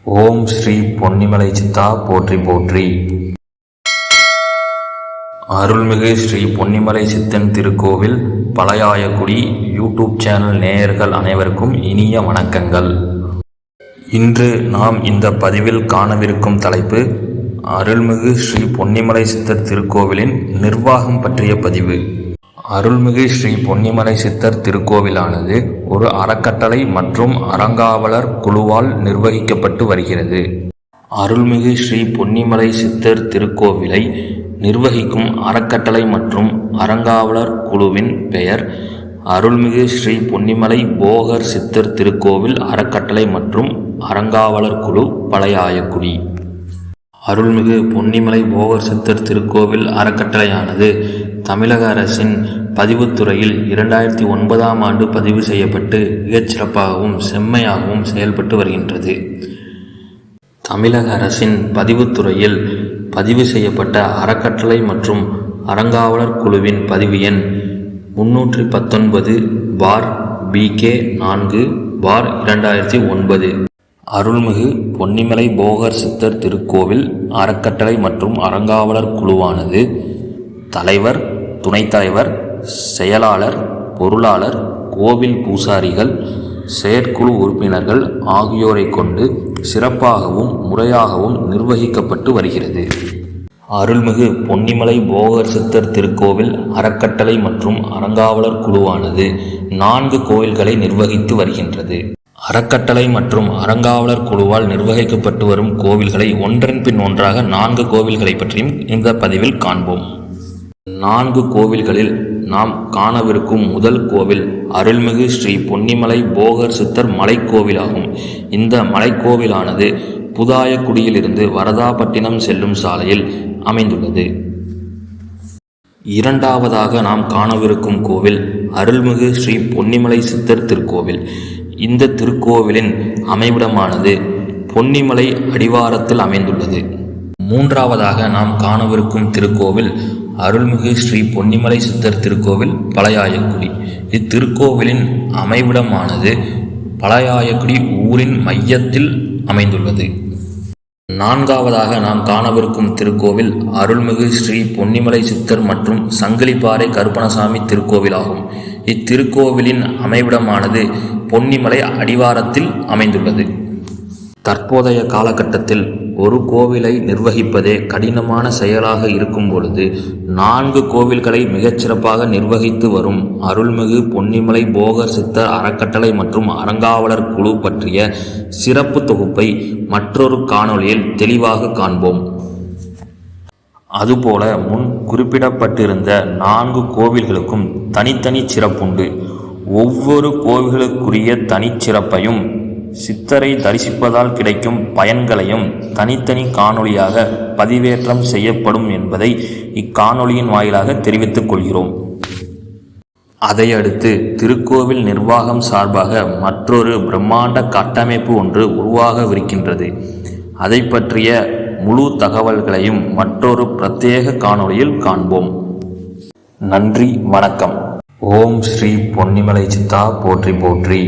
ஓம் ஸ்ரீ பொன்னிமலை சித்தா போற்றி போற்றி. அருள்மிகு ஸ்ரீ பொன்னிமலை சித்தன் திருக்கோவில் பழையாயக்குடி யூடியூப் சேனல் நேயர்கள் அனைவருக்கும் இனிய வணக்கங்கள். இன்று நாம் இந்த பதிவில் காணவிருக்கும் தலைப்பு அருள்மிகு ஸ்ரீ பொன்னிமலை சித்தர் திருக்கோவிலின் நிர்வாகம் பற்றிய பதிவு. அருள்மிகு ஸ்ரீ பொன்னிமலை சித்தர் திருக்கோவிலானது ஒரு அறக்கட்டளை மற்றும் அறங்காவலர் குழுவால் நிர்வகிக்கப்பட்டு வருகிறது. அருள்மிகு ஸ்ரீ பொன்னிமலை சித்தர் திருக்கோவிலை நிர்வகிக்கும் அறக்கட்டளை மற்றும் அறங்காவலர் குழுவின் பெயர் அருள்மிகு ஸ்ரீ பொன்னிமலை போகர் சித்தர் திருக்கோவில் அறக்கட்டளை மற்றும் அறங்காவலர் குழு பழையாயக்குடி. அருள்மிகு பொன்னிமலை போகர் சித்தர் திருக்கோவில் அறக்கட்டளையானது தமிழக அரசின் பதிவுத்துறையில் 2009ஆம் ஆண்டு பதிவு செய்யப்பட்டு மிகச்சிறப்பாகவும் செம்மையாகவும் செயல்பட்டு வருகின்றது. தமிழக அரசின் பதிவுத்துறையில் பதிவு செய்யப்பட்ட அறக்கட்டளை மற்றும் அறங்காவலர் குழுவின் பதிவு எண் 319/BK4/2009. அருள்மிகு பொன்னிமலை போகர் சித்தர் திருக்கோவில் அறக்கட்டளை மற்றும் அறங்காவலர் குழுவானது தலைவர், துணைத் தலைவர், செயலாளர், பொருளாளர், கோவில் பூசாரிகள், செயற்குழு உறுப்பினர்கள் ஆகியோரை கொண்டு சிறப்பாகவும் முறையாகவும் நிர்வகிக்கப்பட்டு வருகிறது. அருள்மிகு பொன்னிமலை போகர் சித்தர் திருக்கோவில் அறக்கட்டளை மற்றும் அறங்காவலர் குழுவானது 4 கோவில்களை நிர்வகித்து வருகின்றது. அறக்கட்டளை மற்றும் அறங்காவலர் குழுவால் நிர்வகிக்கப்பட்டு வரும் கோவில்களை ஒன்றன் பின் ஒன்றாக 4 கோவில்களை பற்றியும் இந்த பதிவில் காண்போம். 4 கோவில்களில் நாம் காணவிருக்கும் முதல் கோவில் அருள்மிகு ஸ்ரீ பொன்னிமலை போகர் சித்தர் மலைக்கோவிலாகும். இந்த மலைக்கோவிலானது புதாயக்குடியிலிருந்து வரதாப்பட்டினம் செல்லும் சாலையில் அமைந்துள்ளது. இரண்டாவதாக நாம் காணவிருக்கும் கோவில் அருள்மிகு ஸ்ரீ பொன்னிமலை சித்தர் திருக்கோவில். இந்த திருக்கோவிலின் அமைவிடமானது பொன்னிமலை அடிவாரத்தில் அமைந்துள்ளது. மூன்றாவதாக நாம் காணவிருக்கும் திருக்கோவில் அருள்மிகு ஸ்ரீ பொன்னிமலை சித்தர் திருக்கோவில் பழையாயக்குடி. இத்திருக்கோவிலின் அமைவிடமானது பழையாயக்குடி ஊரின் மையத்தில் அமைந்துள்ளது. நான்காவதாக நாம் காணவிருக்கும் திருக்கோவில் அருள்மிகு ஸ்ரீ பொன்னிமலை சித்தர் மற்றும் சங்கிலிப்பாறை கருப்பணசாமி திருக்கோவில் ஆகும். இத்திருக்கோவிலின் அமைவிடமானது பொன்னிமலை அடிவாரத்தில் அமைந்துள்ளது. தற்போதைய காலகட்டத்தில் ஒரு கோவிலை நிர்வகிப்பதே கடினமான செயலாக இருக்கும் பொழுது 4 கோவில்களை மிகச்சிறப்பாக நிர்வகித்து வரும் அருள்மிகு பொன்னிமலை போகர் சித்தர் அறக்கட்டளை மற்றும் அறங்காவலர் குழு பற்றிய சிறப்பு தொகுப்பை மற்றொரு காணொளியில் தெளிவாக காண்போம். அதுபோல முன் குறிப்பிடப்பட்டிருந்த 4 கோவில்களுக்கும் தனித்தனி சிறப்புண்டு. ஒவ்வொரு கோவில்களுக்குரிய தனிச்சிறப்பையும் சித்தரை தரிசிப்பதால் கிடைக்கும் பயன்களையும் தனித்தனி காணொளியாக பதிவேற்றம் செய்யப்படும் என்பதை இக்காணொளியின் வாயிலாக தெரிவித்துக் கொள்கிறோம். அதையடுத்து திருக்கோவில் நிர்வாகம் சார்பாக மற்றொரு பிரம்மாண்ட கட்டமைப்பு ஒன்று உருவாகவிருக்கின்றது. அதை பற்றிய முழு தகவல்களையும் மற்றொரு பிரத்யேக காணொளியில் காண்போம். நன்றி, வணக்கம். ஓம் ஸ்ரீ பொன்னிமலை சித்தா போற்றி போற்றி.